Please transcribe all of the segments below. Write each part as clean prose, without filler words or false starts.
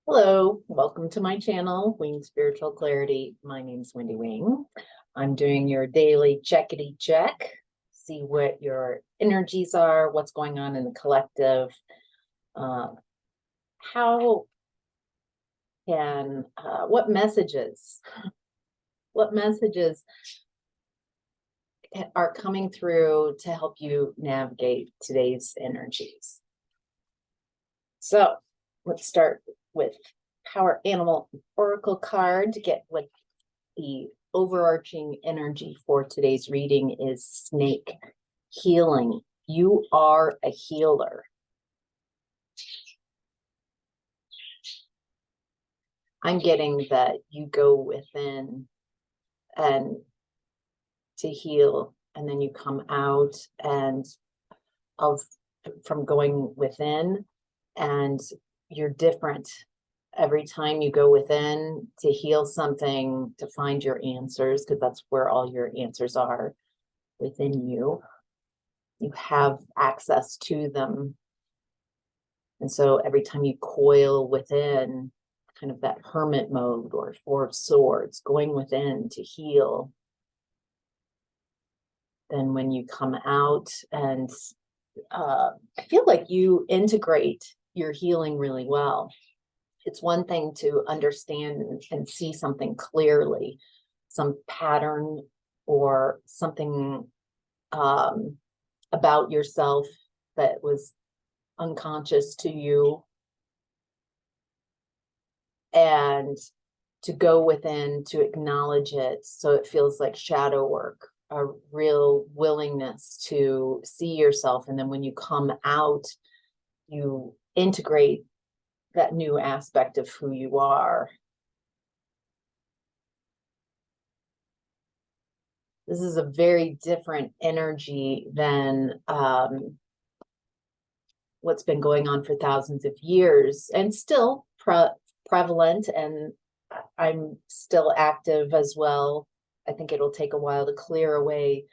Hello, welcome to my channel, Wing Spiritual Clarity. My name's Wendy Wing. I'm doing your daily checkity check, see what your energies are, what's going on in the collective, how can, what messages are coming through to help you navigate today's energies. So let's start with Power Animal Oracle card to get what the overarching energy for today's reading is. Snake healing. You are a healer. I'm getting that you go within and to heal, and then you come out and from going within, and you're different every time you go within to heal something, to find your answers, because that's where all your answers are, within you. You have access to them. And so every time you coil within, kind of that hermit mode or Four of Swords, going within to heal, then when you come out and I feel like you integrate your healing really well. It's one thing to understand and see something clearly, some pattern or something about yourself that was unconscious to you, and to go within to acknowledge it so it feels like shadow work, a real willingness to see yourself. And then when you come out, you integrate that new aspect of who you are. This is a very different energy than what's been going on for thousands of years, and still prevalent, and I'm still active as well. I think it'll take a while to clear away,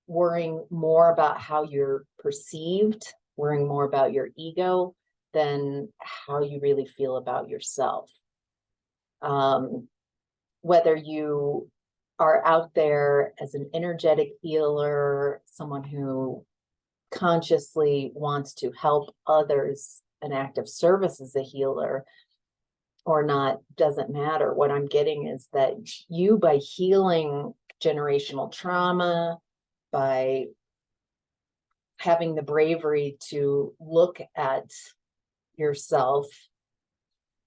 worrying more about how you're perceived, worrying more about your ego than how you really feel about yourself. Whether you are out there as an energetic healer, someone who consciously wants to help others, an act of service as a healer or not, doesn't matter. What I'm getting is that you, by healing generational trauma, by having the bravery to look at yourself,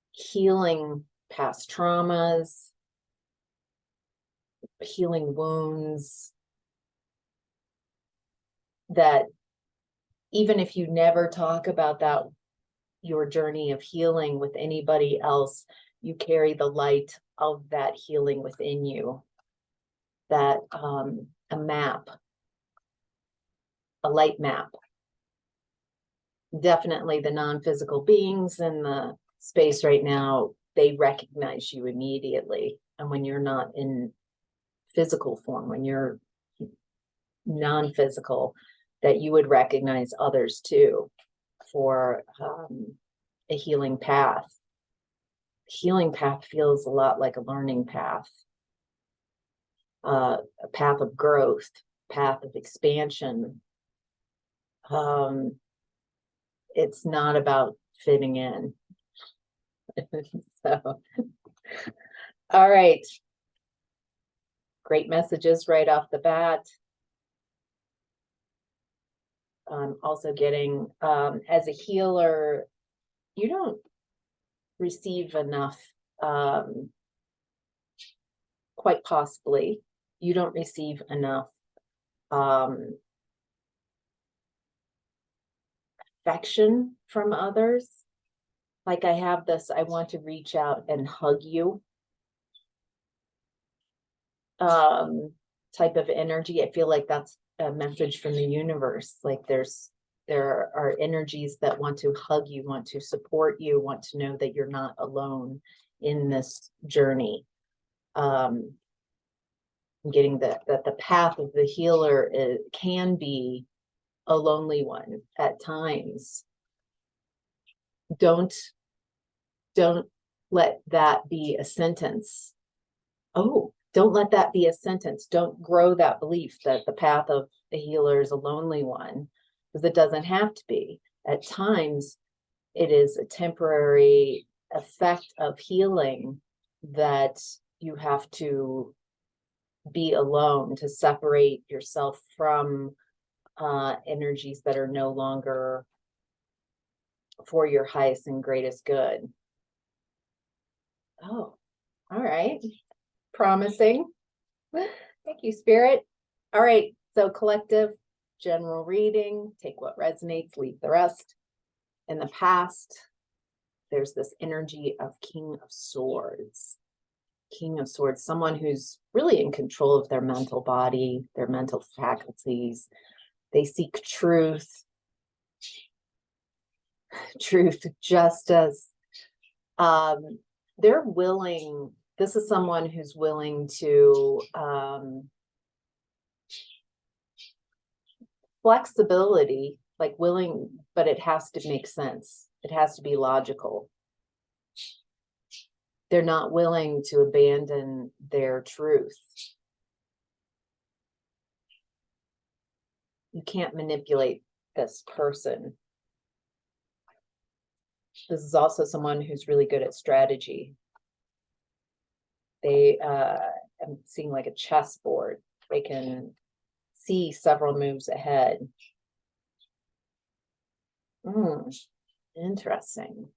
healing past traumas, healing wounds, that even if you never talk about that, your journey of healing with anybody else, you carry the light of that healing within you. That a map, a light map. Definitely the non-physical beings in the space right now, they recognize you immediately. And when you're not in physical form, when you're non-physical, that you would recognize others too for a healing path. Healing path feels a lot like a learning path, a path of growth, path of expansion. It's not about fitting in. So, all right. Great messages right off the bat. I'm also getting, as a healer, you don't receive enough, quite possibly, you don't receive enough affection from others. Like I have this, I want to reach out and hug you type of energy. I feel like that's a message from the universe. Like there are energies that want to hug you, want to support you, want to know that you're not alone in this journey. I'm getting that the path of the healer can be a lonely one at times. Don't don't let that be a sentence. Oh, don't let that be a sentence. Don't grow that belief that the path of the healer is a lonely one, because it doesn't have to be. At times, it is a temporary effect of healing that you have to be alone to separate yourself from energies that are no longer for your highest and greatest good. Oh, all right. Promising. Thank you, Spirit. All right. So collective, general reading, take what resonates, leave the rest. In the past, there's this energy of King of Swords. King of Swords, someone who's really in control of their mental body, their mental faculties. They seek truth, justice. They're willing, this is someone who's willing to flexibility, like willing, but it has to make sense. It has to be logical. They're not willing to abandon their truth. You can't manipulate this person. This is also someone who's really good at strategy. I'm seeing like a chessboard. They can see several moves ahead. Interesting.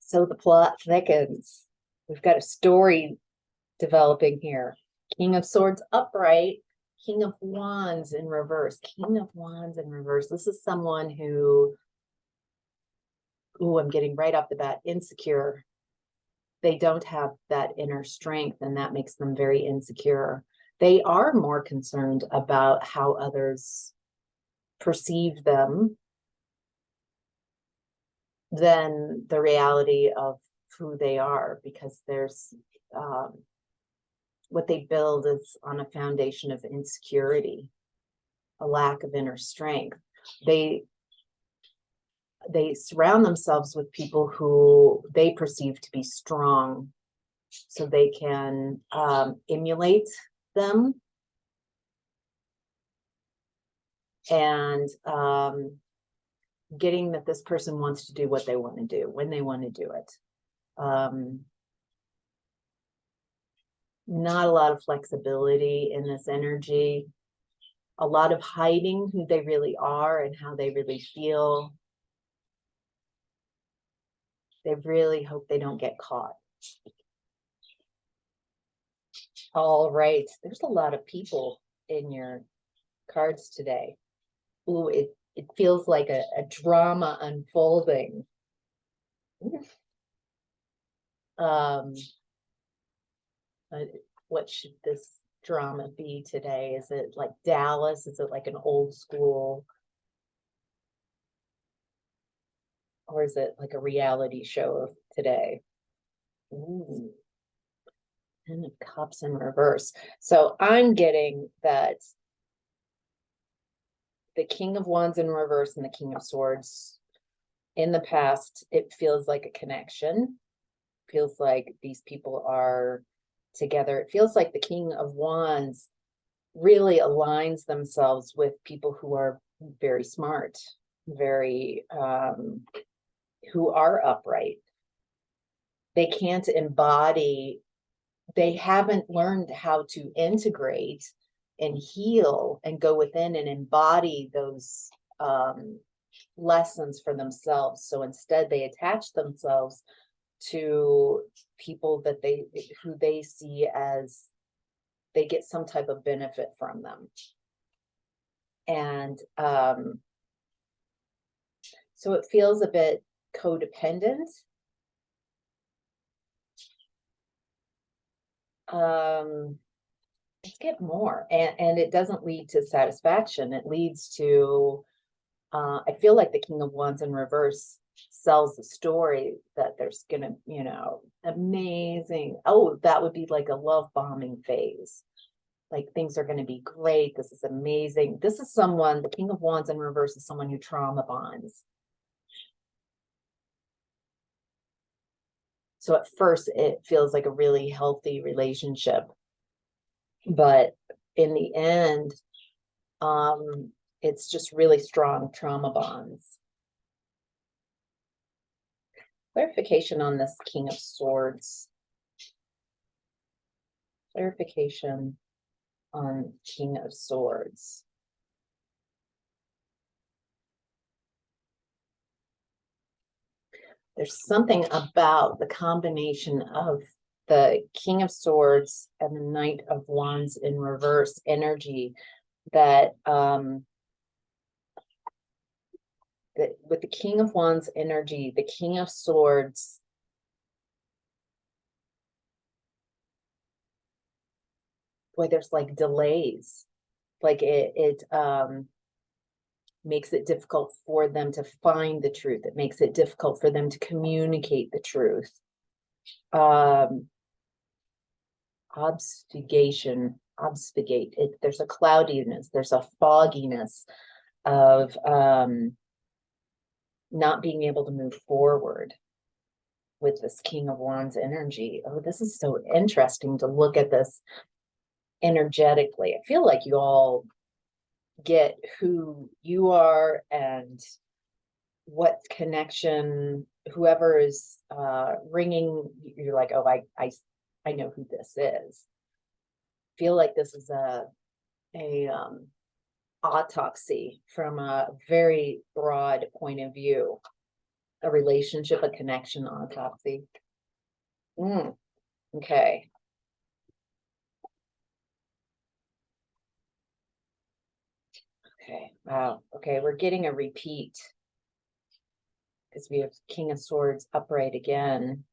So the plot thickens. We've got a story developing here. King of Swords upright, King of Wands in reverse. King of Wands in reverse. This is someone who, I'm getting right off the bat, insecure. They don't have that inner strength, and that makes them very insecure. They are more concerned about how others perceive them than the reality of who they are, because there's what they build is on a foundation of insecurity, a lack of inner strength. They surround themselves with people who they perceive to be strong, so they can emulate them and getting that this person wants to do what they want to do when they want to do it. Not a lot of flexibility in this energy, a lot of hiding who they really are and how they really feel. They really hope they don't get caught. All right, there's a lot of people in your cards today. Ooh, it feels like a drama unfolding. What should this drama be today? Is it like Dallas? Is it like an old school? Or is it like a reality show of today? Ooh. Ten of Cups in reverse. So I'm getting that the King of Wands in reverse and the King of Swords in the past, it feels like a connection. Feels like these people are together. It feels like the King of Wands really aligns themselves with people who are very smart, very who are upright. They can't embody, they haven't learned how to integrate and heal and go within and embody those lessons for themselves. So instead they attach themselves to people that who they see as they get some type of benefit from them. And so it feels a bit codependent. Let's get more. And it doesn't lead to satisfaction. It leads to, I feel like the King of Wands in reverse sells the story that there's gonna, amazing. Oh, that would be like a love bombing phase. Like things are going to be great. This is amazing. This is someone, the King of Wands in reverse is someone who trauma bonds. So at first it feels like a really healthy relationship, but in the end, it's just really strong trauma bonds. Clarification on this King of Swords. Clarification on King of Swords. There's something about the combination of the King of Swords and the Knight of Wands in reverse energy that, that with the King of Wands energy, the King of Swords boy, there's like delays. Like it makes it difficult for them to find the truth. It makes it difficult for them to communicate the truth. Obfuscate. There's a cloudiness, there's a fogginess of not being able to move forward with this King of Wands energy. Oh, this is so interesting to look at this energetically. I feel like you all get who you are and what connection, whoever is ringing, you're like, oh, I know who this is. Feel like this is a autopsy from a very broad point of view, a relationship, a connection autopsy. Okay. Okay, wow. Okay, we're getting a repeat because we have King of Swords upright again.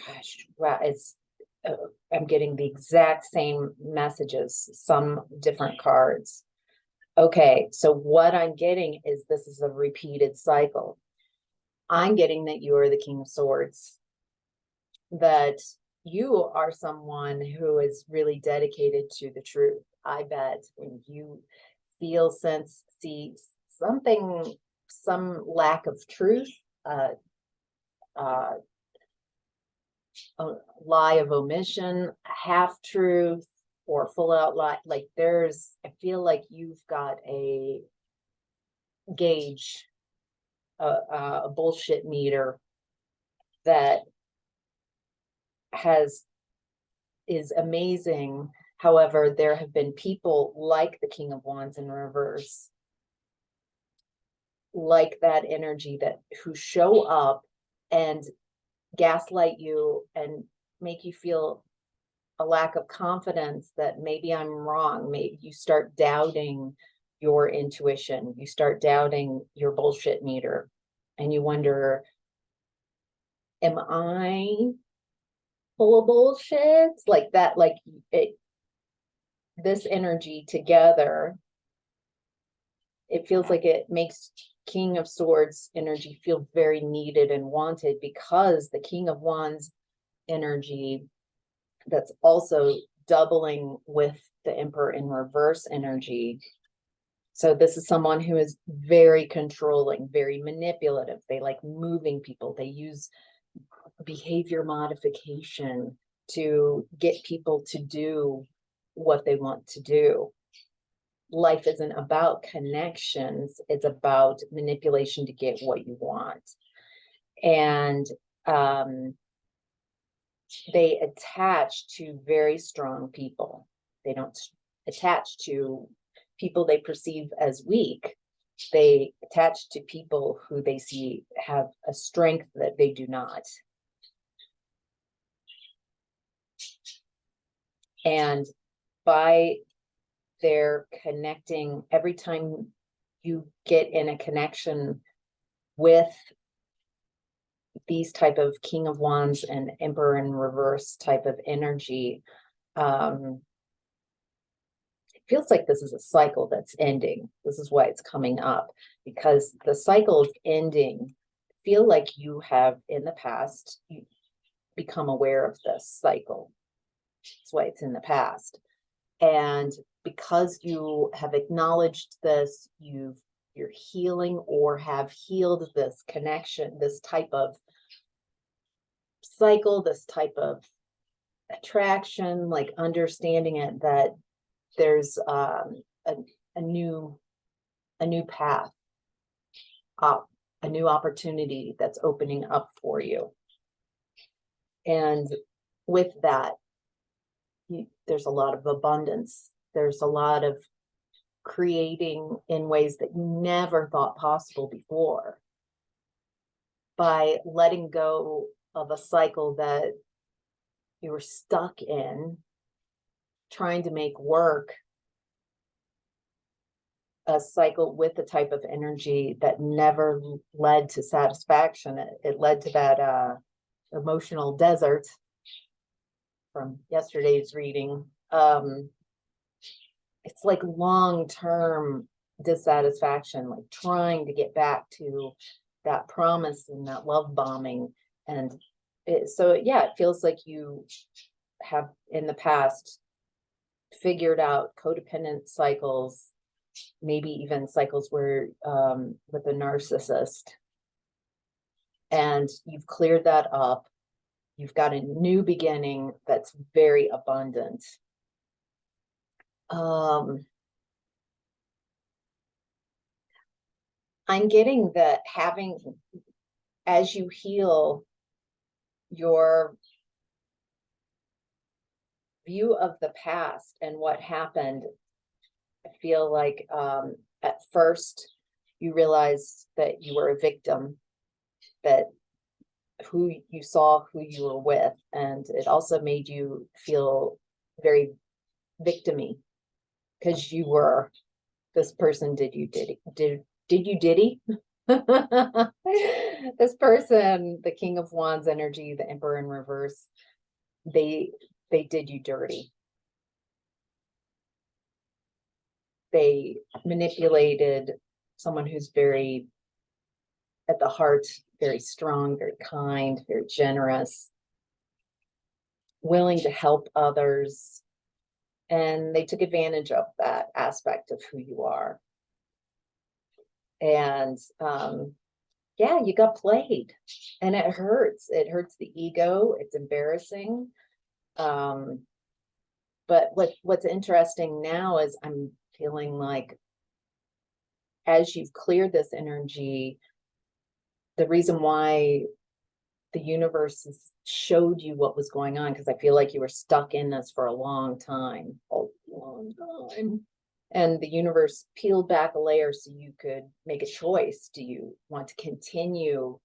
Gosh, wow, I'm getting the exact same messages, some different cards. Okay, so what I'm getting is this is a repeated cycle. I'm getting that you are the King of Swords, that you are someone who is really dedicated to the truth. I bet when you feel, sense, see something, some lack of truth, a lie of omission, half truth, or full out lie, like I feel like you've got a gauge, a bullshit meter that is amazing. However, there have been people like the King of Wands in reverse, like that energy, that who show up and gaslight you and make you feel a lack of confidence that maybe I'm wrong. Maybe you start doubting your intuition, you start doubting your bullshit meter, and you wonder, am I full of bullshit? Like that, like this energy together, it feels like it makes King of Swords energy feel very needed and wanted, because the King of Wands energy, that's also doubling with the Emperor in reverse energy. So this is someone who is very controlling, very manipulative. They like moving people. They use behavior modification to get people to do what they want to do. Life isn't about connections, it's about manipulation to get what you want. And they attach to very strong people. They don't attach to people they perceive as weak. They attach to people who they see have a strength that they do not. And by their connecting, every time you get in a connection with these type of King of Wands and Emperor in reverse type of energy, it feels like this is a cycle that's ending. This is why it's coming up, because the cycle is ending. Feel like you have in the past become aware of this cycle. That's why it's in the past. And because you have acknowledged this, you're you're healing or have healed this connection, this type of cycle, this type of attraction, like understanding it, that there's a new path up, a new opportunity that's opening up for you. And with that, there's a lot of abundance. There's a lot of creating in ways that you never thought possible before, by letting go of a cycle that you were stuck in, trying to make work, a cycle with the type of energy that never led to satisfaction. It led to that emotional desert from yesterday's reading. It's like long-term dissatisfaction, like trying to get back to that promise and that love bombing. And it feels like you have in the past figured out codependent cycles, maybe even cycles where with a narcissist, and you've cleared that up. You've got a new beginning that's very abundant. I'm getting that as you heal your view of the past and what happened, I feel like at first you realized that you were a victim, that who you were with, and it also made you feel very victim-y, because you were this person. Did you diddy? This person, the King of Wands energy, the Emperor in reverse, they did you dirty. They manipulated someone who's very, at the heart, very strong, very kind, very generous, willing to help others. And they took advantage of that aspect of who you are. And you got played, and it hurts. It hurts the ego. It's embarrassing. But what's interesting now is I'm feeling like, as you've cleared this energy, the reason why the universe has showed you what was going on, because I feel like you were stuck in this for a long time. And the universe peeled back a layer so you could make a choice. Do you want to continue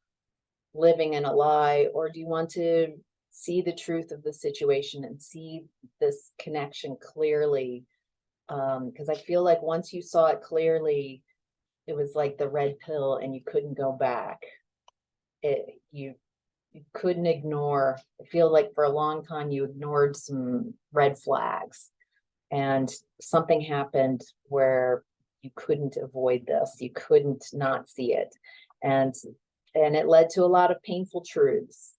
living in a lie, or do you want to see the truth of the situation and see this connection clearly? Because I feel like once you saw it clearly, it was like the red pill and you couldn't go back. You couldn't ignore. I feel like for a long time you ignored some red flags, and something happened where you couldn't avoid this. You couldn't not see it. And it led to a lot of painful truths,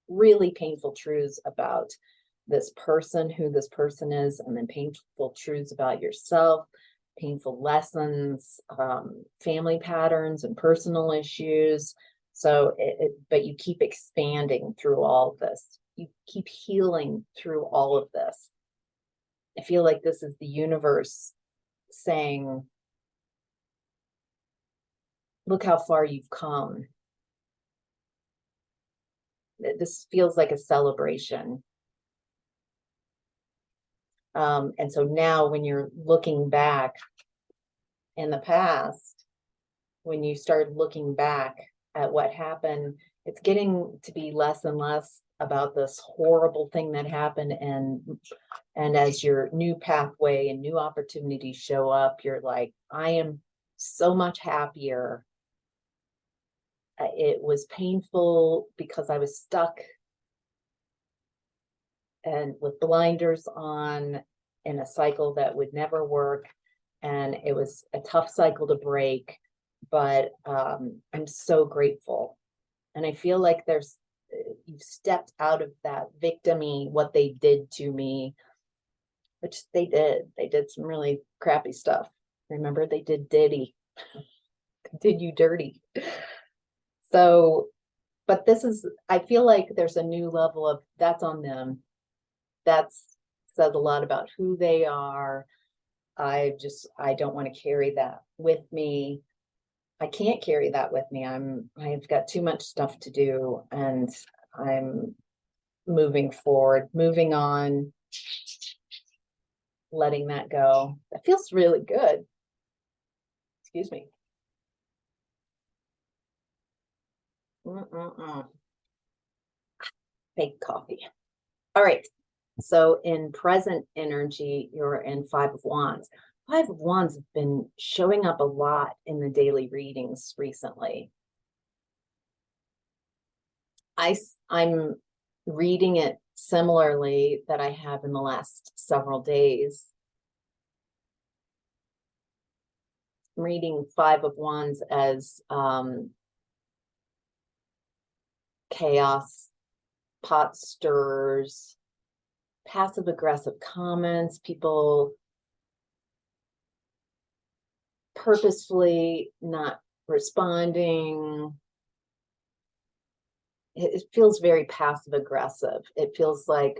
really painful truths about this person, who this person is, and then painful truths about yourself, painful lessons, family patterns and personal issues. So, but you keep expanding through all of this. You keep healing through all of this. I feel like this is the universe saying, look how far you've come. This feels like a celebration. And so now when you're looking back in the past, when you start looking back at what happened, it's getting to be less and less about this horrible thing that happened. And as your new pathway and new opportunities show up, you're like, I am so much happier. It was painful because I was stuck and with blinders on in a cycle that would never work. And it was a tough cycle to break, but I'm so grateful. And I feel like you've stepped out of that victim-y, what they did to me, which they did. They did some really crappy stuff. Remember, they did Diddy. did you dirty. So, but this is, I feel like there's a new level of that's on them. That's says a lot about who they are. I don't want to carry that with me. I can't carry that with me. I've got too much stuff to do, and I'm moving forward, moving on, letting that go. That feels really good. Excuse me. Fake coffee. All right. So in present energy, you're in Five of Wands. Five of Wands have been showing up a lot in the daily readings recently. I'm reading it similarly that I have in the last several days. I'm reading Five of Wands as chaos, pot stirs, passive aggressive comments, people purposefully not responding. It feels very passive aggressive. It feels like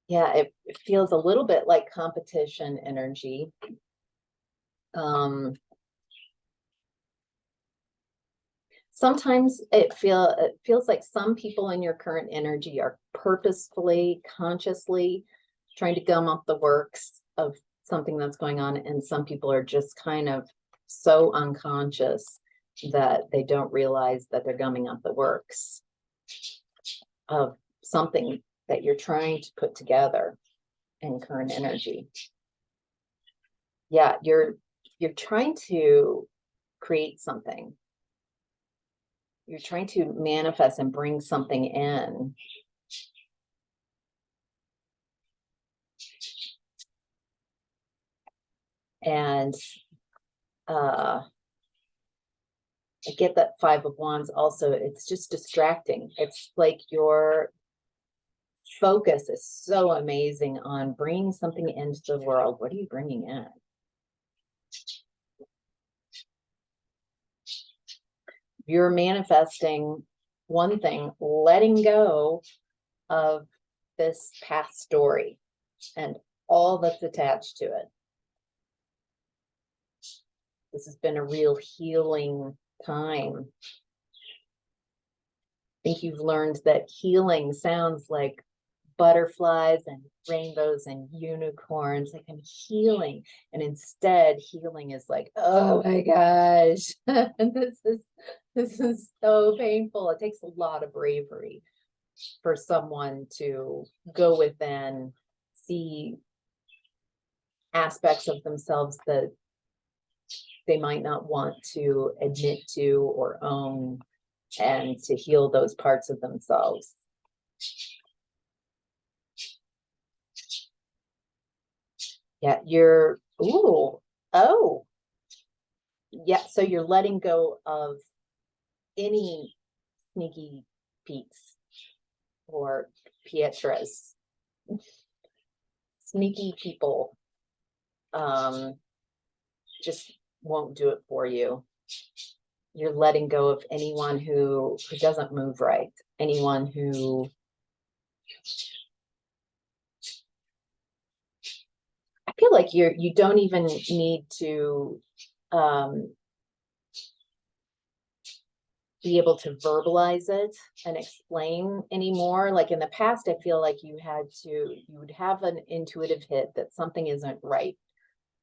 yeah, it feels a little bit like competition energy. Sometimes it feels like some people in your current energy are purposefully, consciously trying to gum up the works of something that's going on, and some people are just kind of so unconscious that they don't realize that they're gumming up the works of something that you're trying to put together in current energy. Yeah, you're trying to create something. You're trying to manifest and bring something in. And I get that Five of Wands also, it's just distracting. It's like your focus is so amazing on bringing something into the world. What are you bringing in? You're manifesting one thing, letting go of this past story and all that's attached to it. This has been a real healing time. I think you've learned that healing sounds like butterflies and rainbows and unicorns, like I'm healing. And instead, healing is like, oh my gosh, this is so painful. It takes a lot of bravery for someone to go within, see aspects of themselves that they might not want to admit to or own, and to heal those parts of themselves. Yeah, yeah, so you're letting go of any sneaky Pete's or Pietras, sneaky people, just won't do it for you. You're letting go of anyone who doesn't move right, anyone who I feel like you don't even need to be able to verbalize it and explain anymore. Like in the past, I feel like you would have an intuitive hit that something isn't right.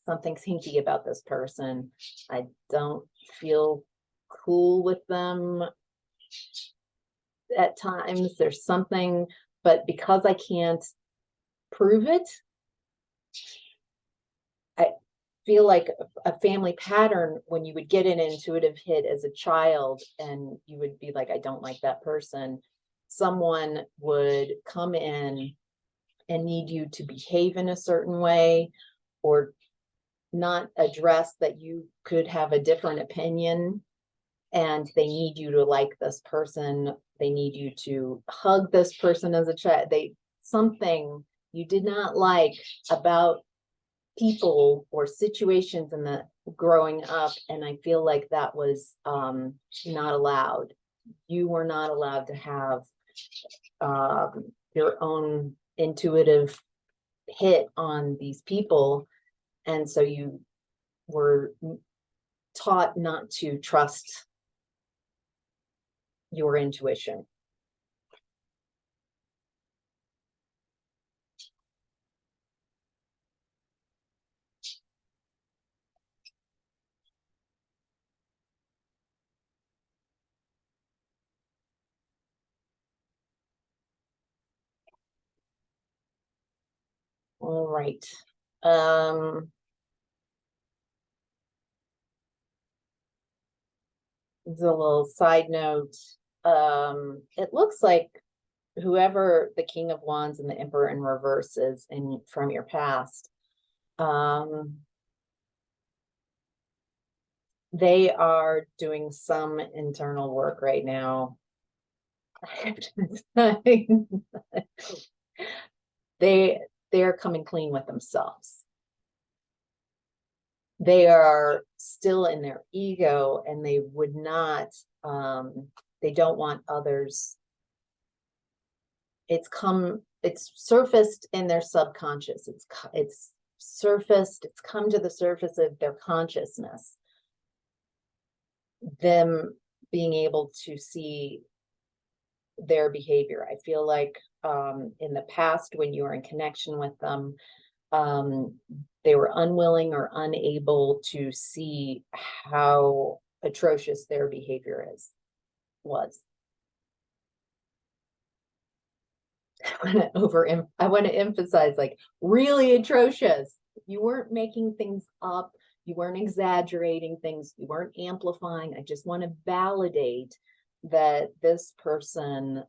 Something's hinky about this person. I don't feel cool with them at times. There's something, but because I can't prove it, I feel like a family pattern, when you would get an intuitive hit as a child and you would be like, I don't like that person, someone would come in and need you to behave in a certain way, or not address that you could have a different opinion, and they need you to like this person. They need you to hug this person as a child. Something you did not like about people or situations in the growing up, and I feel like that was not allowed. You were not allowed to have your own intuitive hit on these people, and so you were taught not to trust your intuition. All right. As a little side note, it looks like whoever the King of Wands and the Emperor in reverse is in from your past, they are doing some internal work right now. They're coming clean with themselves. They are still in their ego, and they would not, they don't want others. It's surfaced in their subconscious. It's surfaced, it's come to the surface of their consciousness. Them being able to see their behavior. I feel like in the past, when you were in connection with them, they were unwilling or unable to see how atrocious their behavior was. I want to emphasize, like, really atrocious. You weren't making things up. You weren't exaggerating things. You weren't amplifying. I just want to validate that this person,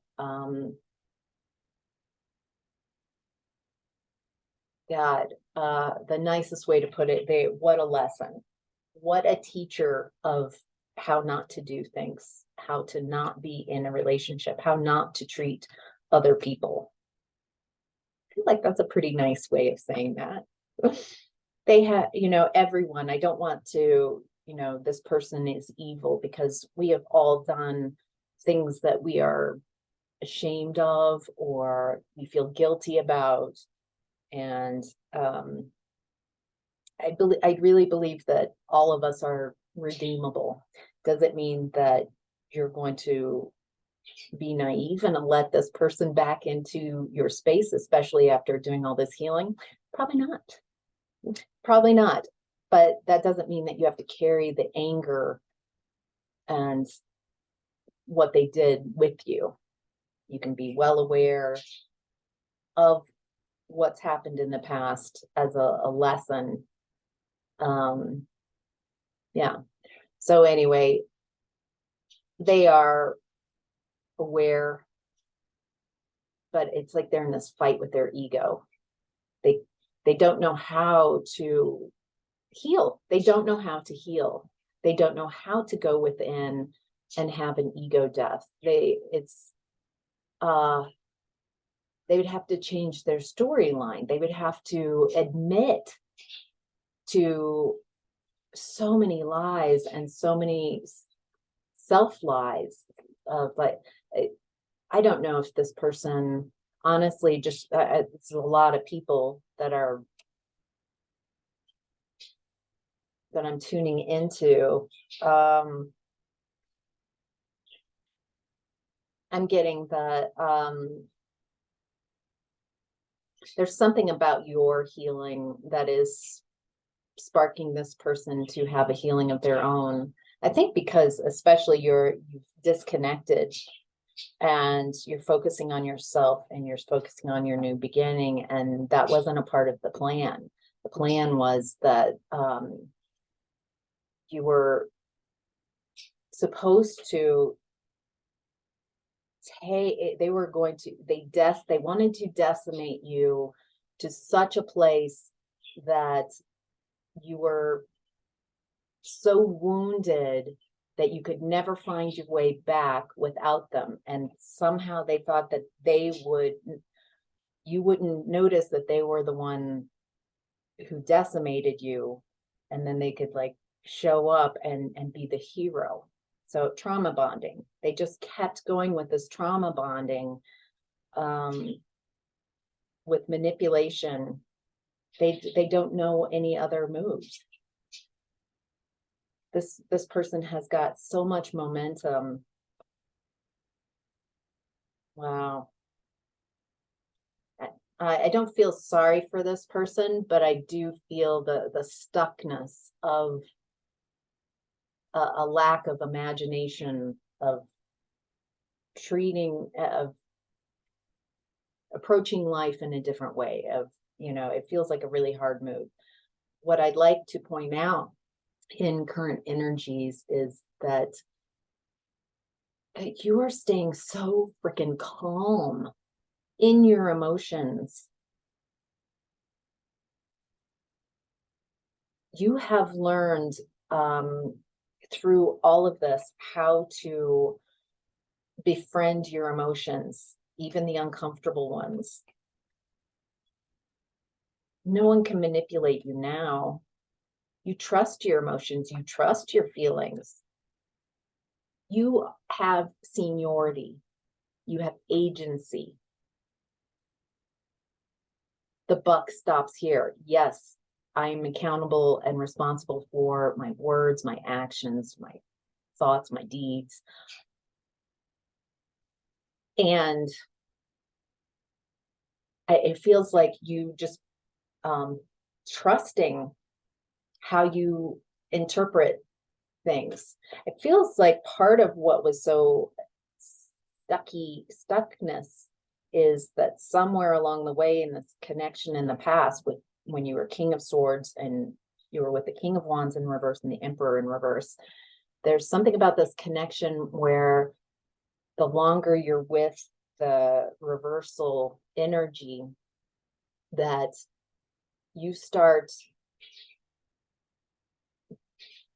God, the nicest way to put it, what a lesson. What a teacher of how not to do things, how to not be in a relationship, how not to treat other people. I feel like that's a pretty nice way of saying that. They have, everyone, I don't want to, this person is evil, because we have all done things that we are ashamed of or we feel guilty about. And I really believe that all of us are redeemable. Does it mean that you're going to be naive and let this person back into your space, especially after doing all this healing? Probably not. Probably not. But that doesn't mean that you have to carry the anger and what they did with you. You can be well aware of what's happened in the past as a lesson. Yeah. So anyway, they are aware, but it's like they're in this fight with their ego. They don't know how to heal. They don't know how to heal. They don't know how to go within and have an ego death. They would have to change their storyline. They would have to admit to so many lies and so many self-lies. But I don't know if this person, honestly, just it's a lot of people that I'm tuning into. I'm getting that there's something about your healing that is sparking this person to have a healing of their own. I think because especially you've disconnected and you're focusing on yourself and you're focusing on your new beginning, and that wasn't a part of the plan. The plan was that you were supposed to they wanted to decimate you to such a place that you were so wounded that you could never find your way back without them. And somehow they thought that you wouldn't notice that they were the one who decimated you, and then they could like show up and be the hero. So trauma bonding, they just kept going with this trauma bonding, with manipulation. They don't know any other moves. This person has got so much momentum. Wow. I don't feel sorry for this person, but I do feel the stuckness of a lack of imagination, of approaching life in a different way. It feels like a really hard move. What I'd like to point out in current energies is that you are staying so freaking calm in your emotions. You have learned through all of this how to befriend your emotions, even the uncomfortable ones. No one can manipulate you now. You trust your emotions, you trust your feelings. You have seniority, you have agency. The buck stops here. Yes, I'm accountable and responsible for my words, my actions, my thoughts, my deeds. And it feels like you just trusting how you interpret things. It feels like part of what was so stuckness is that somewhere along the way in this connection in the past, with when you were King of Swords and you were with the King of Wands in reverse and the Emperor in reverse, there's something about this connection where the longer you're with the reversal energy, that you start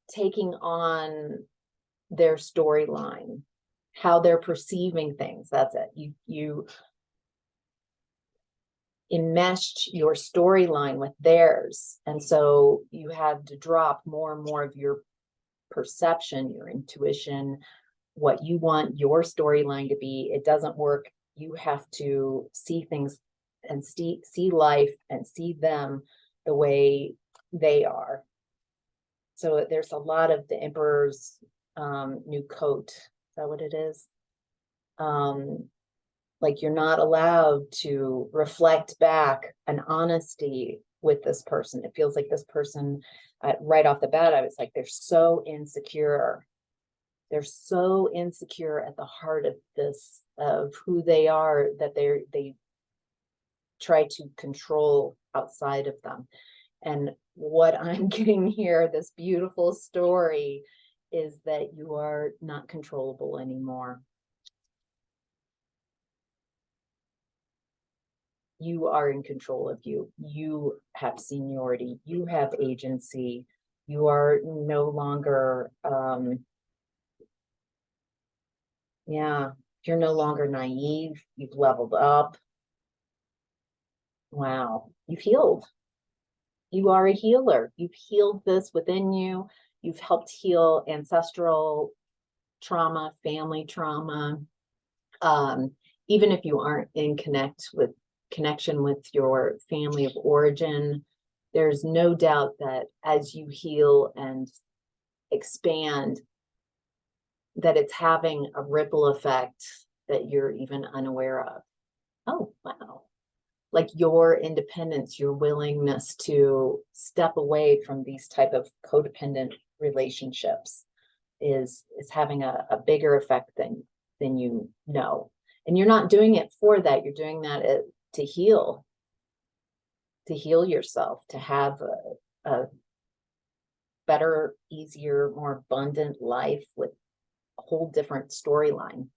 taking on their storyline, how they're perceiving things. That's it. You enmeshed your storyline with theirs, and so you had to drop more and more of your perception, your intuition, what you want your storyline to be. It doesn't work. You have to see things and see life and see them the way they are. So there's a lot of the Emperor's new coat. Is that what it is? Like you're not allowed to reflect back an honesty with this person. It feels like this person, right off the bat, I was like, they're so insecure. They're so insecure at the heart of this, of who they are, that they try to control outside of them. And what I'm getting here, this beautiful story, is that you are not controllable anymore. You are in control of you. You have seniority. You have agency. You are no longer, you're no longer naive. You've leveled up. Wow, you've healed. You are a healer. You've healed this within you. You've helped heal ancestral trauma, family trauma. Even if you aren't in connection with your family of origin, there's no doubt that as you heal and expand, that it's having a ripple effect that you're even unaware of. Oh, wow. Like your independence, your willingness to step away from these type of codependent relationships is having a bigger effect than you know. And you're not doing it for that. You're doing that to heal yourself, to have a better, easier, more abundant life with a whole different storyline.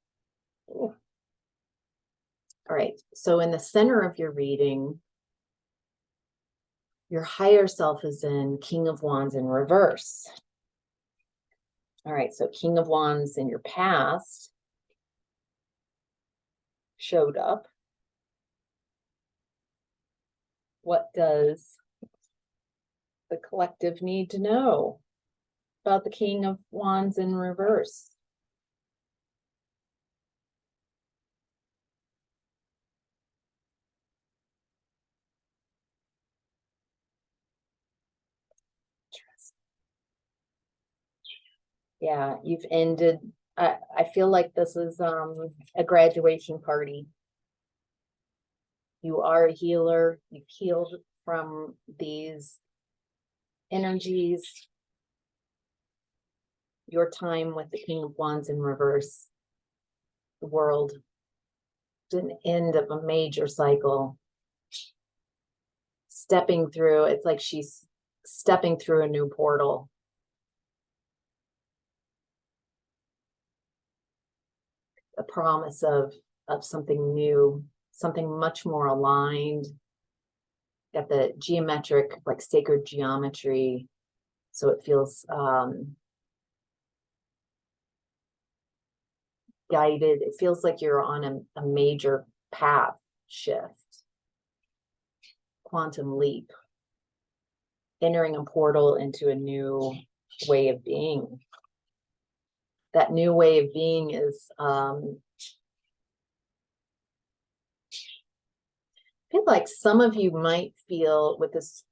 All right, so in the center of your reading, your higher self is in King of Wands in reverse. All right, so King of Wands in your past showed up. What does the collective need to know about the King of Wands in reverse? Yeah, you've ended. I feel like this is a graduation party. You are a healer. You've healed from these energies. Your time with the King of Wands in reverse, the world, an end of a major cycle. Stepping through, it's like she's stepping through a new portal. A promise of something new, something much more aligned. Got the geometric, like sacred geometry, so it feels guided. It feels like you're on a major path shift, quantum leap, entering a portal into a new way of being. That new way of being is I feel like some of you might feel with this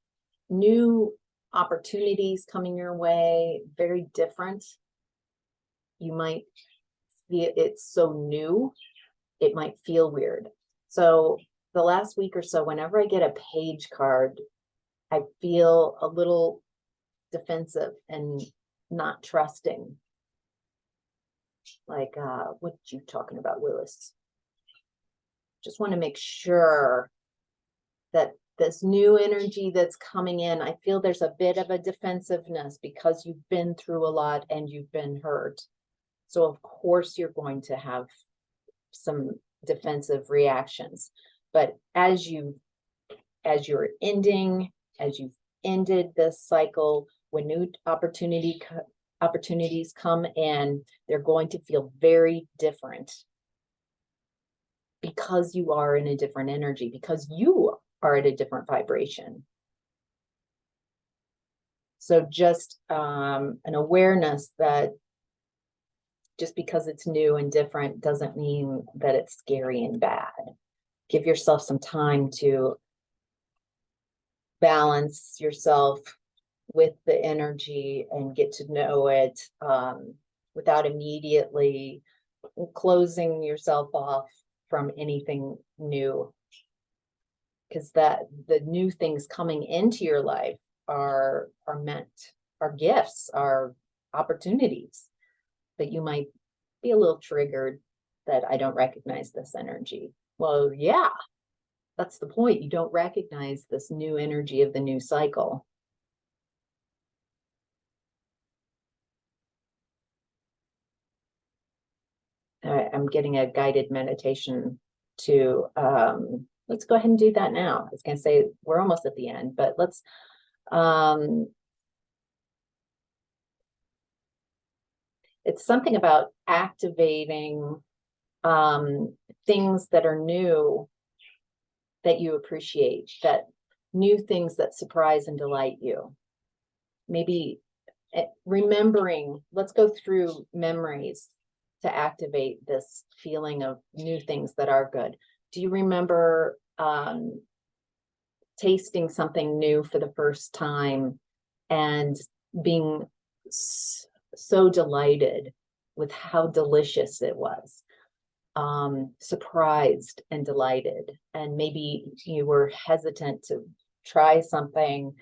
new opportunities coming your way, very different. You might feel it's so new, it might feel weird. So the last week or so, whenever I get a page card, I feel a little defensive and not trusting. Like, what you talking about, Willis? Just want to make sure that this new energy that's coming in, I feel there's a bit of a defensiveness because you've been through a lot and you've been hurt. So of course you're going to have some defensive reactions. But as you've ended this cycle, when new opportunities come in, they're going to feel very different because you are in a different energy, because you are at a different vibration. So just an awareness that just because it's new and different doesn't mean that it's scary and bad. Give yourself some time to balance yourself with the energy and get to know it without immediately closing yourself off from anything new. Because the new things coming into your life are gifts, are opportunities. But you might be a little triggered that I don't recognize this energy. Well, yeah, that's the point. You don't recognize this new energy of the new cycle. I'm getting a guided meditation to, let's go ahead and do that now. I was going to say we're almost at the end, but let's, it's something about activating things that are new that you appreciate, that new things that surprise and delight you. Maybe remembering, let's go through memories to activate this feeling of new things that are good. Do you remember tasting something new for the first time and being so delighted with how delicious it was? Surprised and delighted, and maybe you were hesitant to try something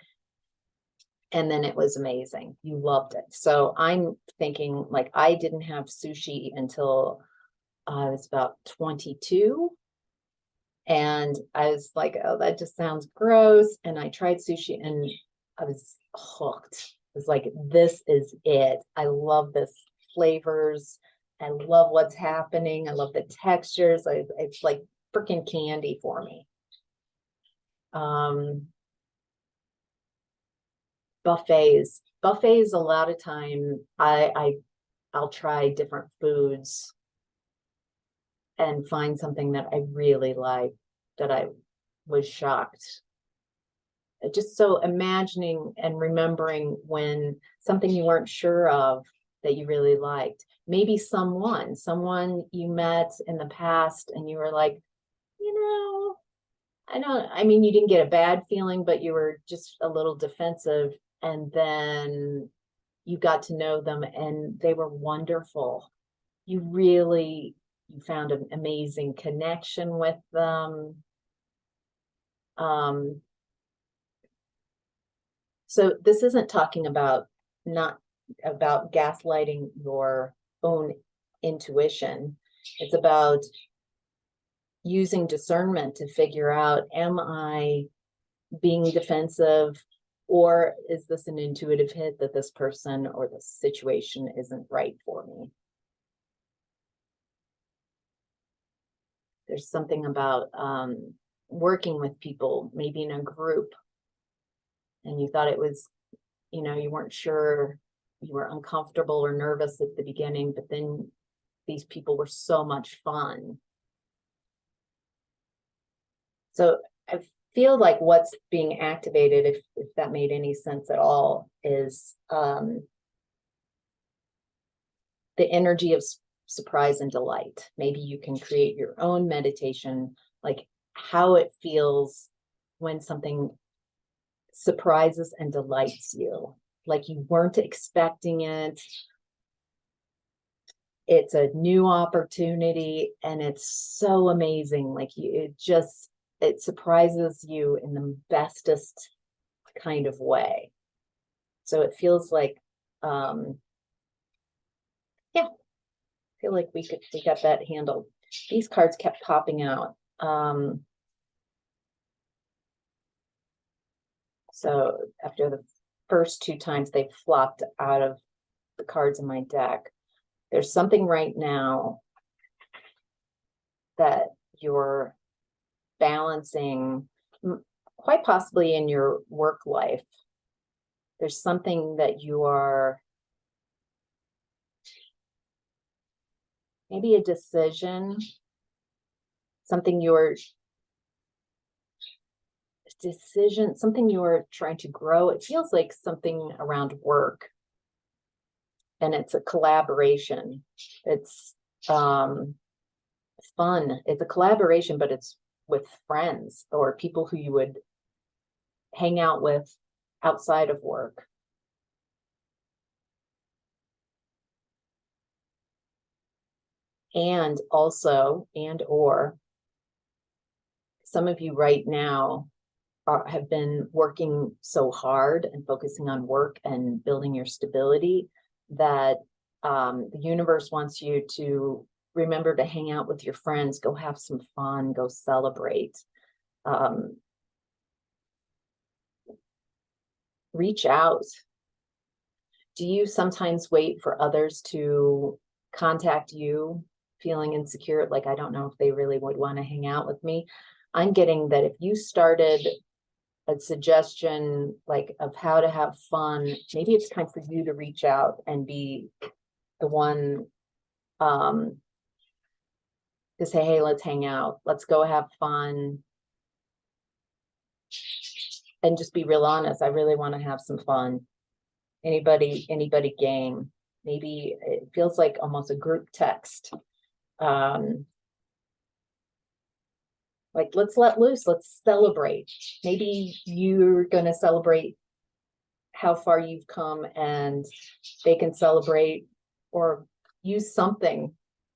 and then it was amazing. You loved it. So I'm thinking, like, I didn't have sushi until I was about 22. And I was like, oh, that just sounds gross. And I tried sushi and I was hooked. It was like, this is it. I love this flavors. I love what's happening. I love the textures. It's like freaking candy for me. Buffets a lot of time I'll try different foods and find something that I really like, that I was shocked just so imagining and remembering when something you weren't sure of that you really liked. Maybe someone you met in the past and you were like, I mean, you didn't get a bad feeling, but you were just a little defensive. And then you got to know them and they were wonderful. You found an amazing connection with them. So this isn't talking about gaslighting your own intuition. It's about using discernment to figure out, am I being defensive, or is this an intuitive hit that this person or the situation isn't right for me? There's something about working with people, maybe in a group, and you thought it was, you weren't sure, you were uncomfortable or nervous at the beginning, but then these people were so much fun. So I feel like what's being activated, if that made any sense at all, is the energy of surprise and delight. Maybe you can create your own meditation, like how it feels when something surprises and delights you, like you weren't expecting it. It's a new opportunity and it's so amazing. Like it surprises you in the bestest kind of way. So it feels like, yeah, I feel like we got that handled. These cards kept popping out. So after the first two times they flopped out of the cards in my deck, there's something right now that you're balancing, quite possibly in your work life. There's something that you are, maybe a decision, something you're trying to grow. It feels like something around work, and it's a collaboration. It's fun. It's a collaboration, but it's with friends or people who you would hang out with outside of work. And also, or some of you right now have been working so hard and focusing on work and building your stability that the universe wants you to remember to hang out with your friends, go have some fun, go celebrate. Reach out. Do you sometimes wait for others to contact you, feeling insecure, like, I don't know if they really would want to hang out with me? I'm getting that if you started a suggestion like of how to have fun, maybe it's time for you to reach out and be the one to say, hey, let's hang out, let's go have fun, and just be real honest. I really want to have some fun. Anybody game. Maybe it feels like almost a group text. Like, let's let loose, let's celebrate. Maybe you're going to celebrate how far you've come, and they can celebrate or use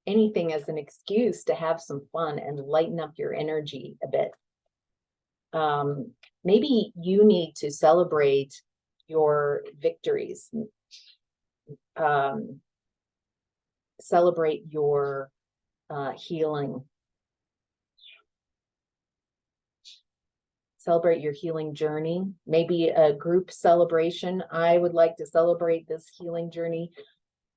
anything as an excuse to have some fun and lighten up your energy a bit. Maybe you need to celebrate your victories. Celebrate your healing. Celebrate your healing journey. Maybe a group celebration. I would like to celebrate this healing journey.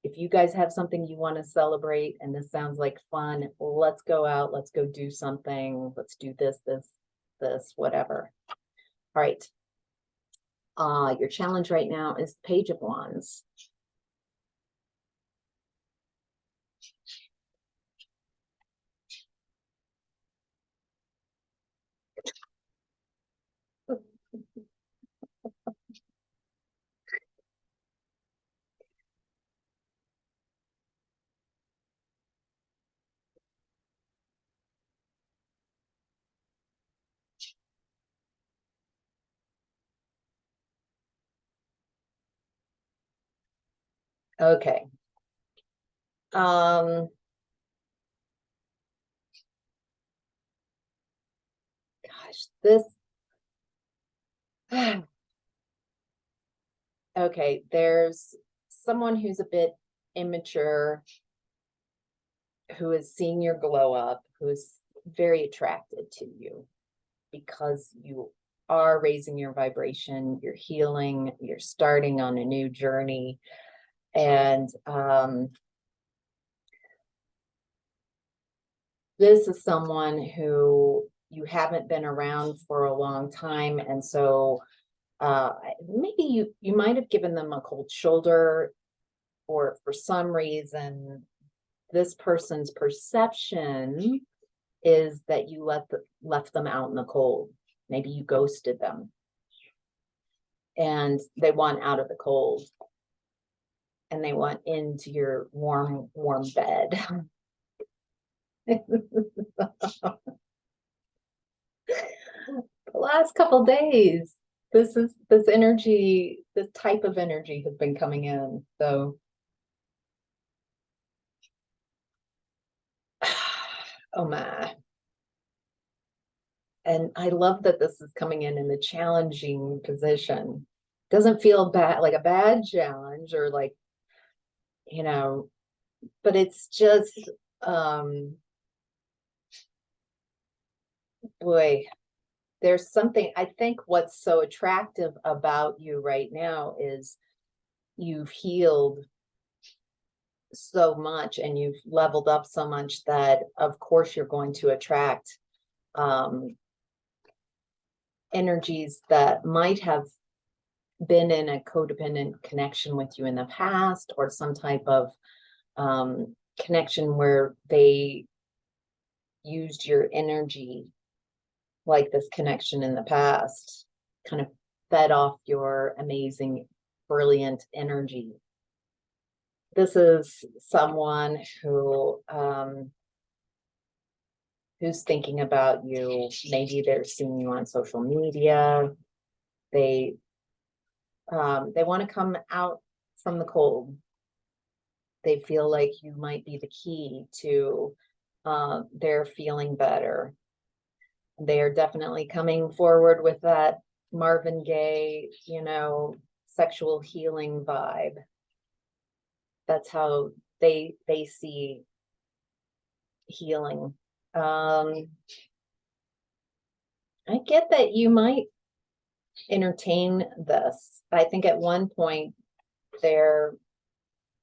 If you guys have something you want to celebrate and this sounds like fun, let's go out, let's go do something, let's do this, whatever. All right. Your challenge right now is Page of Wands. Okay. Gosh, this. Okay, there's someone who's a bit immature, who is seeing your glow up, who's very attracted to you because you are raising your vibration, you're healing, you're starting on a new journey. And this is someone who you haven't been around for a long time. And so maybe you might have given them a cold shoulder, or for some reason, this person's perception is that you left them out in the cold. Maybe you ghosted them and they want out of the cold and they want into your warm bed. The last couple days, this energy, this type of energy has been coming in. So oh my. And I love that this is coming in a challenging position. Doesn't feel bad, like a bad challenge, or like, but it's just, boy, there's something. I think what's so attractive about you right now is you've healed so much and you've leveled up so much that of course you're going to attract energies that might have been in a codependent connection with you in the past, or some type of connection where they used your energy, like this connection in the past, kind of fed off your amazing, brilliant energy. This is someone who's thinking about you. Maybe they're seeing you on social media. They want to come out from the cold. They feel like you might be the key to their feeling better. They are definitely coming forward with that Marvin Gaye, sexual healing vibe. That's how they see healing. I get that you might entertain this. I think at one point their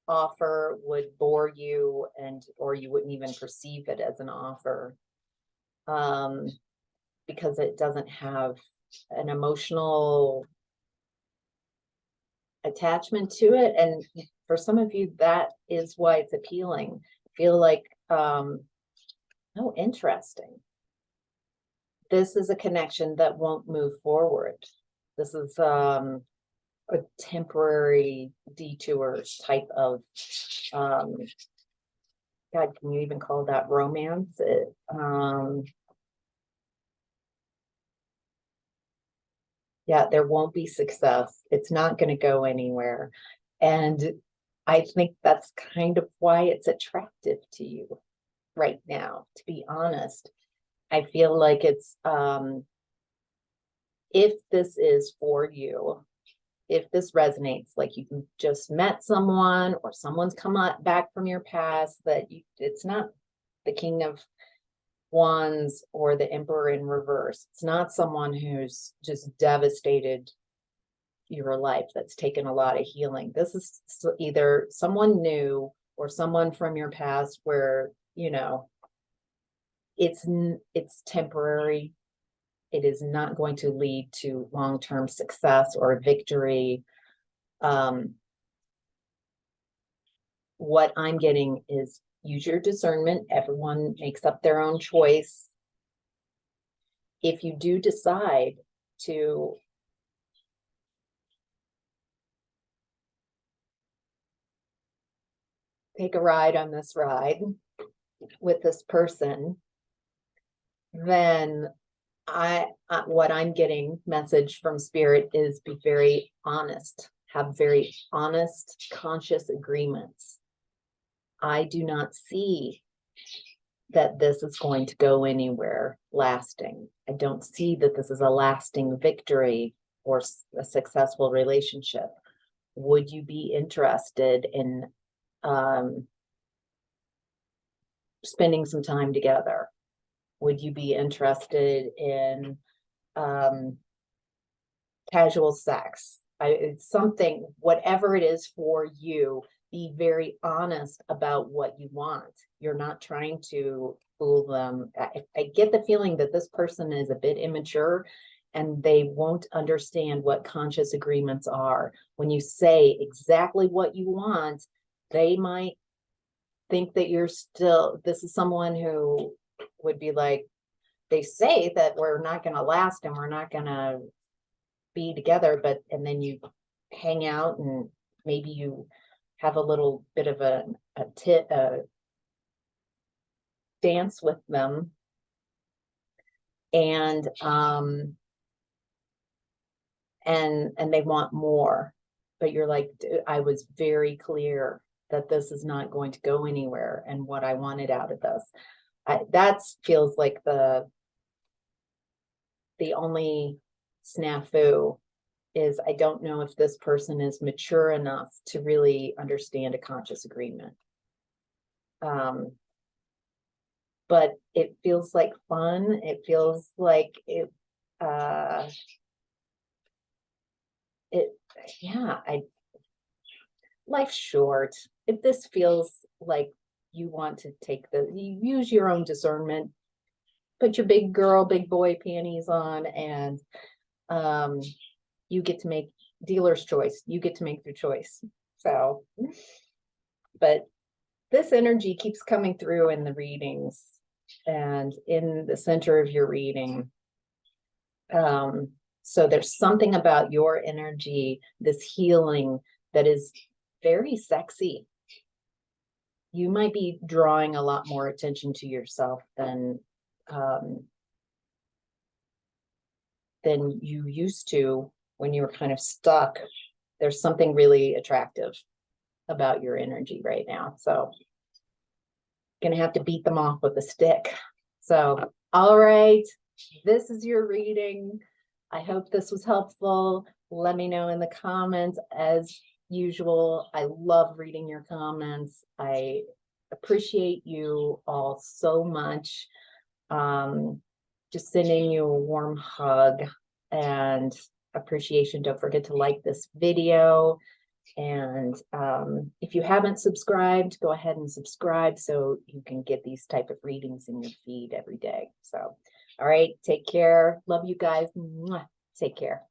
offer would bore you, or you wouldn't even perceive it as an offer, because it doesn't have an emotional attachment to it. And for some of you, that is why it's appealing. I feel like, oh, interesting. This is a connection that won't move forward. This is a temporary detour type of, God, can you even call that romance? Yeah, there won't be success. It's not going to go anywhere. And I think that's kind of why it's attractive to you right now, to be honest. I feel like it's, if this is for you, if this resonates, like you just met someone, or someone's come back from your past, that it's not the King of Wands or the Emperor in reverse. It's not someone who's just devastated your life, that's taken a lot of healing. This is either someone new or someone from your past where, it's temporary. It is not going to lead to long-term success or victory. What I'm getting is use your discernment. Everyone makes up their own choice. If you do decide to take a ride on this ride with this person, then what I'm getting message from Spirit is be very honest have very honest, conscious agreements. I do not see that this is going to go anywhere lasting. I don't see that this is a lasting victory or a successful relationship. Would you be interested in spending some time together? Would you be interested in casual sex? It's something, whatever it is for you, be very honest about what you want. You're not trying to fool them. I get the feeling that this person is a bit immature and they won't understand what conscious agreements are. When you say exactly what you want, they might think that you're still, this is someone who would be like, they say that we're not going to last and we're not going to be together, but, and then you hang out and maybe you have a little bit of a dance with them, and they want more, but you're like, I was very clear that this is not going to go anywhere and what I wanted out of this. That feels like the only snafu is I don't know if this person is mature enough to really understand a conscious agreement. But it feels like fun. It feels like life's short. If this feels like you want to you use your own discernment, put your big girl, big boy panties on, and you get to make dealer's choice. You get to make your choice. So, but this energy keeps coming through in the readings and in the center of your reading. So there's something about your energy, this healing, that is very sexy. You might be drawing a lot more attention to yourself than you used to when you were kind of stuck. There's something really attractive about your energy right now. So gonna have to beat them off with a stick. So, all right, this is your reading. I hope this was helpful. Let me know in the comments. As usual, I love reading your comments. I appreciate you all so much. Just sending you a warm hug and appreciation. Don't forget to like this video. And if you haven't subscribed, go ahead and subscribe so you can get these type of readings in your feed every day. So, all right, take care. Love you guys. Mwah. Take care.